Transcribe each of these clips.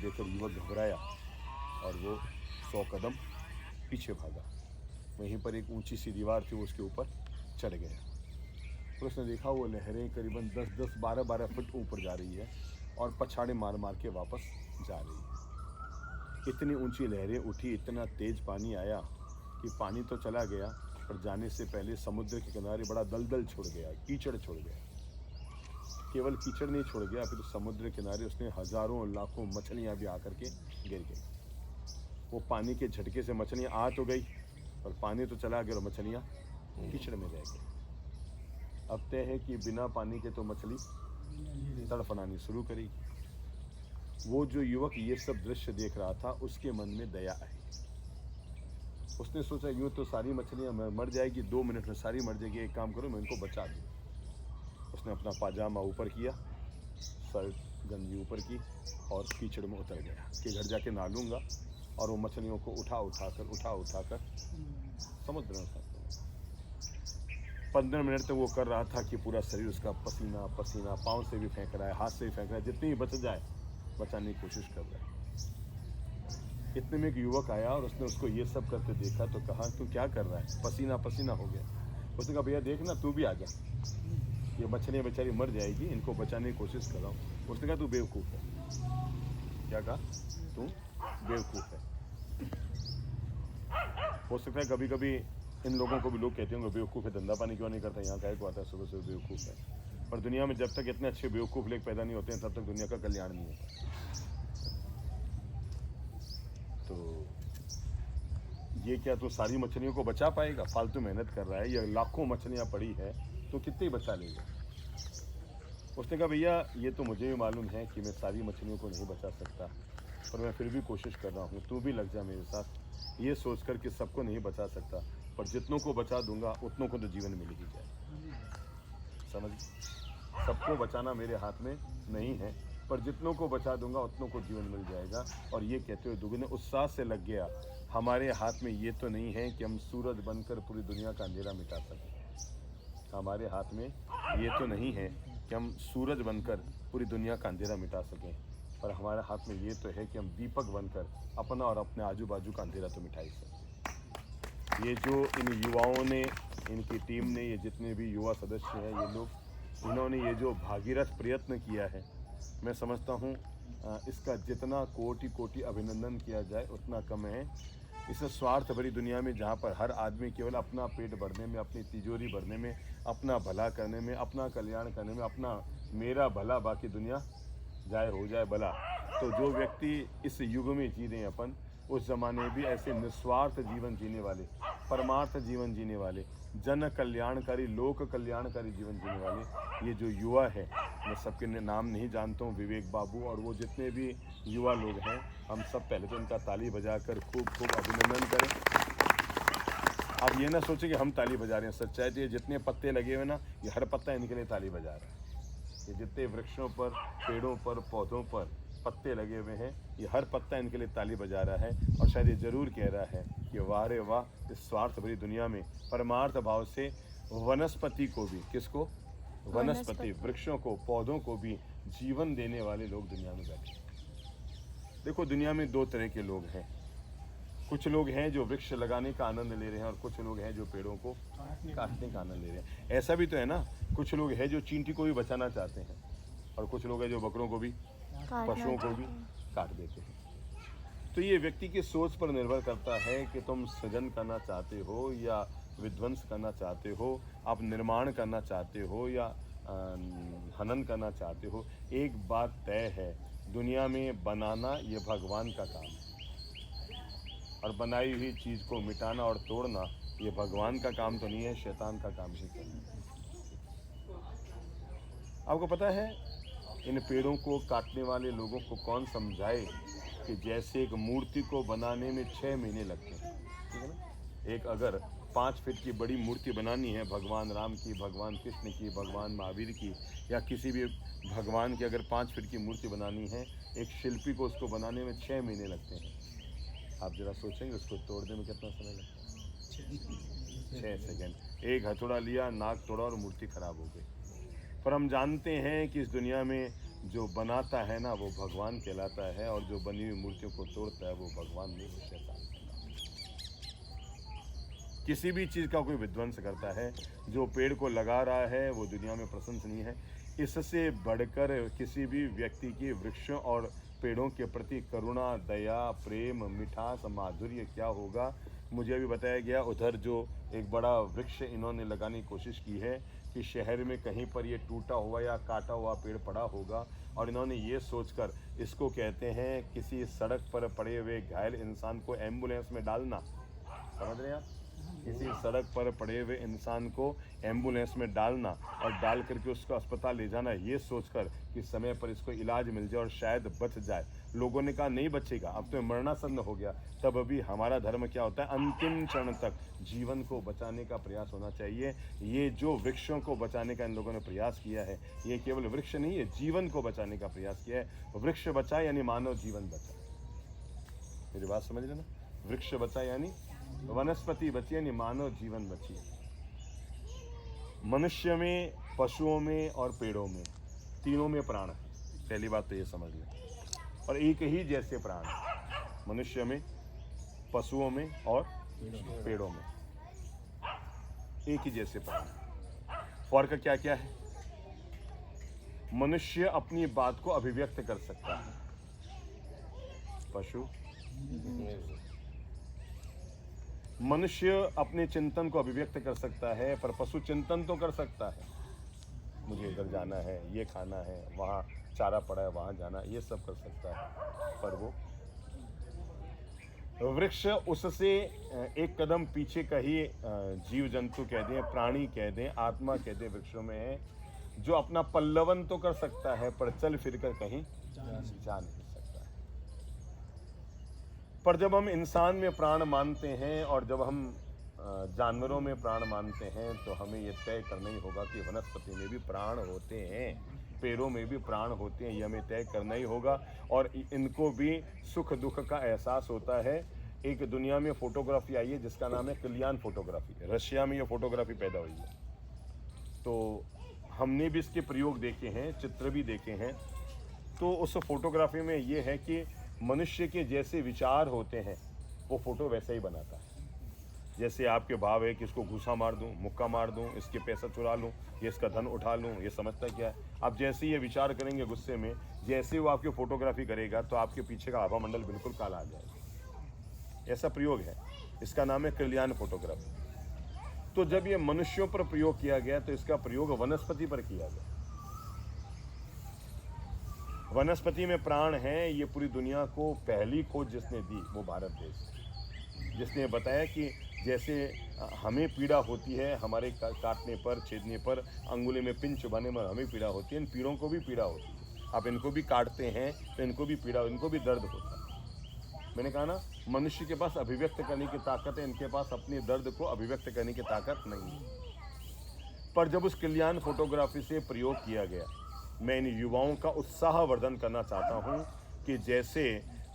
देखकर युवक घबराया और वो 100 कदम पीछे भागा। वहीं पर एक ऊंची सी दीवार थी, उसके ऊपर चढ़ गया। फिर उसने देखा वो लहरें करीबन 10-10, 12-12 फुट ऊपर जा रही है और पछाड़े मार मार के वापस जा रही है। इतनी ऊंची लहरें उठी, इतना तेज पानी आया कि पानी तो चला गया, पर जाने से पहले समुद्र के किनारे बड़ा दलदल छोड़ गया, कीचड़ छोड़ गया। केवल कीचड़ नहीं छोड़ गया, फिर तो समुद्र किनारे उसने हजारों लाखों मछलियां भी आकर के गिर गई। वो पानी के झटके से मछलियां आ तो गई, पर पानी तो चला गया और मछलियां कीचड़ में रह गई। अब तय है कि बिना पानी के तो मछली तड़फड़ानी शुरू करेगी। वो जो युवक ये सब दृश्य देख रहा था, उसके मन में दया आई। उसने सोचा यूँ तो सारी मछलियाँ मर जाएगी, 2 मिनट में सारी मर जाएगी, एक काम करो मैं इनको बचा दूँ। उसने अपना पाजामा ऊपर किया, शर्ट गंजी ऊपर की और कीचड़ में उतर गया कि घर जाके नहा लूँगा, और वो मछलियों को उठा उठाकर समुद्र में फेंक दूँगा। 15 मिनट तक वो कर रहा था कि पूरा शरीर उसका पसीना पसीना, पाँव से भी फेंक रहा है, हाथ से भी फेंक रहा है, जितनी बच जाए बचाने की कोशिश कर रहा है। इतने में एक युवक आया और उसने उसको ये सब करते देखा तो कहा तू क्या कर रहा है, पसीना पसीना हो गया। उसने कहा भैया देख ना, तू भी आ जा, ये मछलियाँ बेचारी मर जाएगी, इनको बचाने की कोशिश कर रहा हूँ। उसने कहा तू बेवकूफ़ है। क्या कहा? तू बेवकूफ़ है। हो सकता है कभी कभी इन लोगों को भी लोग कहते होंगे बेवकूफ़ है, धंधा पानी क्यों नहीं करता, यहाँ काहे को आता है सुबह सुबह, बेवकूफ़ है। पर दुनिया में जब तक इतने अच्छे बेवकूफ़ लोग पैदा नहीं होते हैं, तब तक दुनिया का कल्याण नहीं होता। तो ये क्या तू सारी मछलियों को बचा पाएगा? फालतू मेहनत कर रहा है, या लाखों मछलियाँ पड़ी है तो कितनी बचा लेगा? उसने कहा भैया ये तो मुझे भी मालूम है कि मैं सारी मछलियों को नहीं बचा सकता, पर मैं फिर भी कोशिश कर रहा हूँ, तू भी लग जा मेरे साथ, ये सोच कर कि सबको नहीं बचा सकता, पर जितनों को बचा दूंगा उतनों को तो जीवन मिल ही जाए। समझ? सबको बचाना मेरे हाथ में नहीं है, पर जितनों को बचा दूंगा उतनों को जीवन मिल जाएगा। और ये कहते हुए दुगने उत्साह से लग गया, हमारे हाथ में ये तो नहीं है कि हम सूरज बनकर पूरी दुनिया का अंधेरा मिटा सकें। हमारे हाथ में ये तो नहीं है कि हम सूरज बनकर पूरी दुनिया का अंधेरा मिटा सकें, पर हमारे हाथ में ये तो है कि हम दीपक बनकर अपना और अपने आजू बाजू का अंधेरा तो मिटा ही सकें। ये जो इन युवाओं ने, इनकी टीम ने, ये जितने भी युवा सदस्य हैं, ये लोग, इन्होंने ये जो भागीरथ प्रयत्न किया है, मैं समझता हूँ इसका जितना कोटि कोटि अभिनंदन किया जाए उतना कम है। इस स्वार्थ भरी दुनिया में जहाँ पर हर आदमी केवल अपना पेट भरने में, अपनी तिजोरी भरने में, अपना भला करने में, अपना कल्याण करने में, अपना मेरा भला बाकी दुनिया जाए हो जाए भला, तो जो व्यक्ति इस युग में जी रहे हैं अपन, उस ज़माने में भी ऐसे निस्वार्थ जीवन जीने वाले, परमार्थ जीवन जीने वाले, जन कल्याणकारी, लोक कल्याणकारी जीवन जीने वाले ये जो युवा है, मैं सबके नाम नहीं जानता हूँ, विवेक बाबू और वो जितने भी युवा लोग हैं, हम सब पहले तो इनका ताली बजाकर खूब खूब अभिनंदन करें। अब ये ना सोचें कि हम ताली बजा रहे हैं, सच्चाई तो ये जितने पत्ते लगे हुए ना, ये हर पत्ता इनके लिए ताली बजा रहा है। ये जितने वृक्षों पर, पेड़ों पर, पौधों पर पत्ते लगे हुए हैं, ये हर पत्ता इनके लिए ताली बजा रहा है, और शायद ये ज़रूर कह रहा है कि वाह रे वाह, इस स्वार्थ भरी दुनिया में परमार्थ भाव से वनस्पति को भी, किसको? वनस्पति, वृक्षों को, पौधों को भी जीवन देने वाले लोग दुनिया में बैठे हैं। देखो दुनिया में 2 तरह के लोग हैं, कुछ लोग हैं जो वृक्ष लगाने का आनंद ले रहे हैं, और कुछ लोग हैं जो पेड़ों को काटने का आनंद ले रहे हैं। ऐसा भी तो है ना, कुछ लोग हैं जो चींटी को भी बचाना चाहते हैं, और कुछ लोग हैं जो बकरों को भी, पशुओं को भी काट देते हैं। तो ये व्यक्ति की सोच पर निर्भर करता है कि तुम सृजन करना चाहते हो या विध्वंस करना चाहते हो, आप निर्माण करना चाहते हो या हनन करना चाहते हो। एक बात तय है, दुनिया में बनाना ये भगवान का काम है, और बनाई हुई चीज़ को मिटाना और तोड़ना ये भगवान का काम तो नहीं है, शैतान का काम ही करना। आपको पता है इन पेड़ों को काटने वाले लोगों को कौन समझाए कि जैसे एक मूर्ति को बनाने में 6 महीने लगते हैं, ठीक है ना? एक अगर 5 फीट की बड़ी मूर्ति बनानी है, भगवान राम की, भगवान कृष्ण की, भगवान महावीर की, या किसी भी भगवान की अगर 5 फीट की मूर्ति बनानी है, एक शिल्पी को उसको बनाने में 6 महीने लगते हैं। आप जरा सोचेंगे उसको तोड़ने में कितना समय लगता है? 6 सेकंड। एक हथौड़ा लिया, नाक तोड़ा और मूर्ति खराब हो गई। पर हम जानते हैं कि इस दुनिया में जो बनाता है ना वो भगवान कहलाता है, और जो बनी हुई मूर्तियों को तोड़ता है वो भगवान नहीं, वो शैतान कहलाता है। किसी भी चीज़ का कोई विध्वंस करता है, जो पेड़ को लगा रहा है वो दुनिया में प्रशंसनीय है। इससे बढ़कर किसी भी व्यक्ति की वृक्षों और पेड़ों के प्रति करुणा, दया, प्रेम, मिठास, माधुर्य क्या होगा। मुझे अभी बताया गया उधर जो एक बड़ा वृक्ष इन्होंने लगाने की कोशिश की है कि शहर में कहीं पर ये टूटा हुआ या काटा हुआ पेड़ पड़ा होगा, और इन्होंने ये सोचकर, इसको कहते हैं किसी सड़क पर पड़े हुए घायल इंसान को एम्बुलेंस में डालना। समझ रहे हैं आप? किसी सड़क पर पड़े हुए इंसान को एम्बुलेंस में डालना और डाल करके उसको अस्पताल ले जाना, ये सोचकर कि समय पर इसको इलाज मिल जाए और शायद बच जाए। लोगों ने कहा नहीं बचेगा, अब तो मरणासन्न हो गया। तब अभी हमारा धर्म क्या होता है, अंतिम क्षण तक जीवन को बचाने का प्रयास होना चाहिए। ये जो वृक्षों को बचाने का इन लोगों ने प्रयास किया है, ये केवल वृक्ष नहीं है, जीवन को बचाने का प्रयास किया है। वृक्ष बचा यानी मानव जीवन बचा। मेरी बात समझ रहे ना? वृक्ष बचा यानी वनस्पति बची यानी मानव जीवन बची। मनुष्य में, पशुओं में और पेड़ों में, तीनों में प्राण है। पहली बात तो ये समझ लें। और एक ही जैसे प्राण है मनुष्य में, पशुओं में और पेड़ों में, एक ही जैसे प्राण। फर्क क्या क्या है? मनुष्य अपनी बात को अभिव्यक्त कर सकता है, पशु, मनुष्य अपने चिंतन को अभिव्यक्त कर सकता है, पर पशु चिंतन तो कर सकता है, मुझे इधर जाना है, ये खाना है, वहाँ चारा पड़ा है, वहाँ जाना, ये सब कर सकता है। पर वो वृक्ष उससे एक कदम पीछे का ही जीव जंतु कह दें, प्राणी कह दें, आत्मा कह दें, वृक्षों में है, जो अपना पल्लवन तो कर सकता है पर चल फिर कर कहीं जा नहीं सकता है। पर जब हम इंसान में प्राण मानते हैं और जब हम जानवरों में प्राण मानते हैं, तो हमें ये तय करना ही होगा कि वनस्पति में भी प्राण होते हैं, पेड़ों में भी प्राण होते हैं, ये हमें तय करना ही होगा। और इनको भी सुख दुख का एहसास होता है। एक दुनिया में फोटोग्राफी आई है जिसका नाम है कल्याण फोटोग्राफी। रशिया में ये फोटोग्राफी पैदा हुई है। तो हमने भी इसके प्रयोग देखे हैं, चित्र भी देखे हैं। तो उस फोटोग्राफी में ये है कि मनुष्य के जैसे विचार होते हैं वो फोटो वैसे ही बनाता है। जैसे आपके भाव है कि इसको घूसा मार दूं, मुक्का मार दूं, इसके पैसा चुरा लूं, ये इसका धन उठा लूं, ये समझता क्या है। आप जैसे ये विचार करेंगे गुस्से में, जैसे वो आपकी फोटोग्राफी करेगा तो आपके पीछे का आभा मंडल बिल्कुल काला आ जाएगा। ऐसा प्रयोग है, इसका नाम है कल्याण फोटोग्राफी। तो जब ये मनुष्यों पर प्रयोग किया गया तो इसका प्रयोग वनस्पति पर किया गया। वनस्पति में प्राण है, ये पूरी दुनिया को पहली खोज जिसने दी वो भारत देश, जिसने बताया कि जैसे हमें पीड़ा होती है हमारे काटने पर, छेदने पर, अंगुली में पिन चुभाने पर हमें पीड़ा होती है, इन पीड़ों को भी पीड़ा होती है। आप इनको भी काटते हैं तो इनको भी पीड़ा, इनको भी दर्द होता है। मैंने कहा ना, मनुष्य के पास अभिव्यक्त करने की ताकत है, इनके पास अपने दर्द को अभिव्यक्त करने की ताकत नहीं है। पर जब उस कल्याण फोटोग्राफी से प्रयोग किया गया, मैं इन युवाओं का उत्साहवर्धन करना चाहता हूँ कि जैसे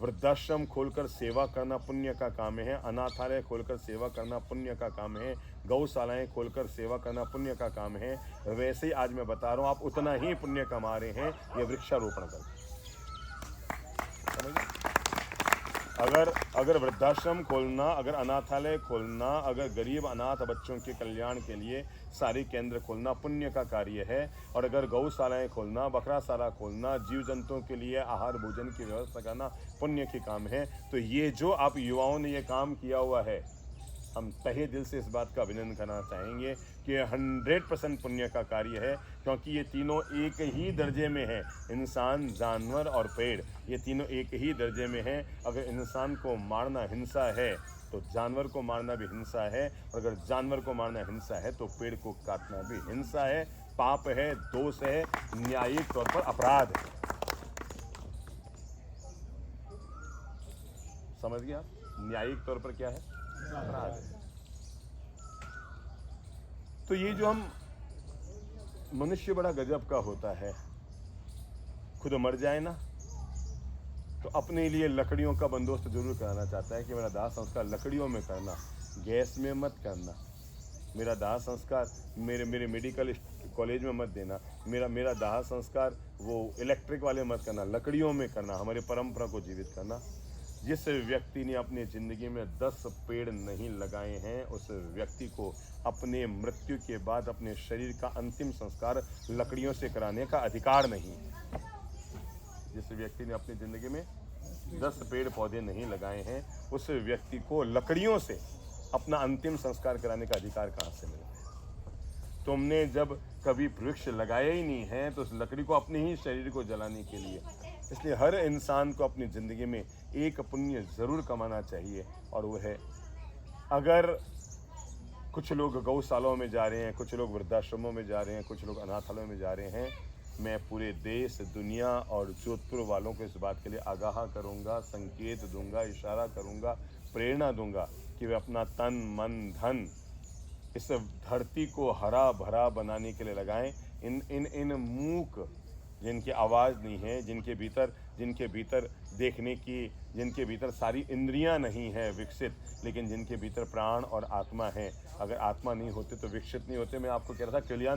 वृद्धाश्रम खोलकर सेवा करना पुण्य का काम है, अनाथालय खोलकर सेवा करना पुण्य का काम है, गौशालाएं खोलकर सेवा करना पुण्य का काम है, वैसे ही आज मैं बता रहा हूँ आप उतना ही पुण्य कमा रहे हैं ये वृक्षारोपण कर। अगर वृद्धाश्रम खोलना, अगर अनाथालय खोलना, अगर गरीब अनाथ बच्चों के कल्याण के लिए सारी केंद्र खोलना पुण्य का कार्य है, और अगर गौशालाएं खोलना, बकराशाला खोलना, जीव जंतुओं के लिए आहार भोजन की व्यवस्था करना पुण्य के काम है, तो ये जो आप युवाओं ने ये काम किया हुआ है, हम तहे दिल से इस बात का अभिनंदन करना चाहेंगे कि 100% पुण्य का कार्य है, क्योंकि ये तीनों एक ही दर्जे में है। इंसान, जानवर और पेड़, ये तीनों एक ही दर्जे में है। अगर इंसान को मारना हिंसा है तो जानवर को मारना भी हिंसा है, और अगर जानवर को मारना हिंसा है तो पेड़ को काटना भी हिंसा है, पाप है, दोष है, न्यायिक तौर पर अपराध है। समझ गया? न्यायिक तौर पर क्या है? अपराध है। तो ये जो हम मनुष्य बड़ा गजब का होता है, खुद मर जाए ना तो अपने लिए लकड़ियों का बंदोबस्त जरूर कराना चाहता है कि मेरा दाह संस्कार लकड़ियों में करना, गैस में मत करना। मेरा दाह संस्कार मेरे मेडिकल कॉलेज में मत देना, मेरा दाह संस्कार वो इलेक्ट्रिक वाले मत करना, लकड़ियों में करना, हमारे परंपरा को जीवित करना। जिस व्यक्ति ने अपनी ज़िंदगी में 10 पेड़ नहीं लगाए हैं, उस व्यक्ति को अपने मृत्यु के बाद अपने शरीर का अंतिम संस्कार लकड़ियों से कराने का अधिकार नहीं है। जिस व्यक्ति ने अपनी ज़िंदगी में 10 पेड़ पौधे नहीं लगाए हैं, उस व्यक्ति को लकड़ियों से अपना अंतिम संस्कार कराने का अधिकार कहाँ से मिला? तुमने जब कभी वृक्ष लगाए ही नहीं है तो उस लकड़ी को अपने ही शरीर को जलाने के लिए। इसलिए हर इंसान को अपनी ज़िंदगी में एक पुण्य ज़रूर कमाना चाहिए, और वो है, अगर कुछ लोग गौशालाओं में जा रहे हैं, कुछ लोग वृद्धाश्रमों में जा रहे हैं, कुछ लोग अनाथालयों में जा रहे हैं, मैं पूरे देश, दुनिया और जोधपुर वालों को इस बात के लिए आगाह करूंगा, संकेत दूंगा, इशारा करूंगा, प्रेरणा दूंगा कि वे अपना तन, मन, धन इस धरती को हरा भरा बनाने के लिए लगाएं। इन मूक, जिनकी आवाज़ नहीं है, जिनके भीतर देखने की, जिनके भीतर सारी इंद्रियां नहीं है विकसित, लेकिन जिनके भीतर प्राण और आत्मा है। अगर आत्मा नहीं होते तो विकसित नहीं होते। मैं आपको कह रहा था कल्याण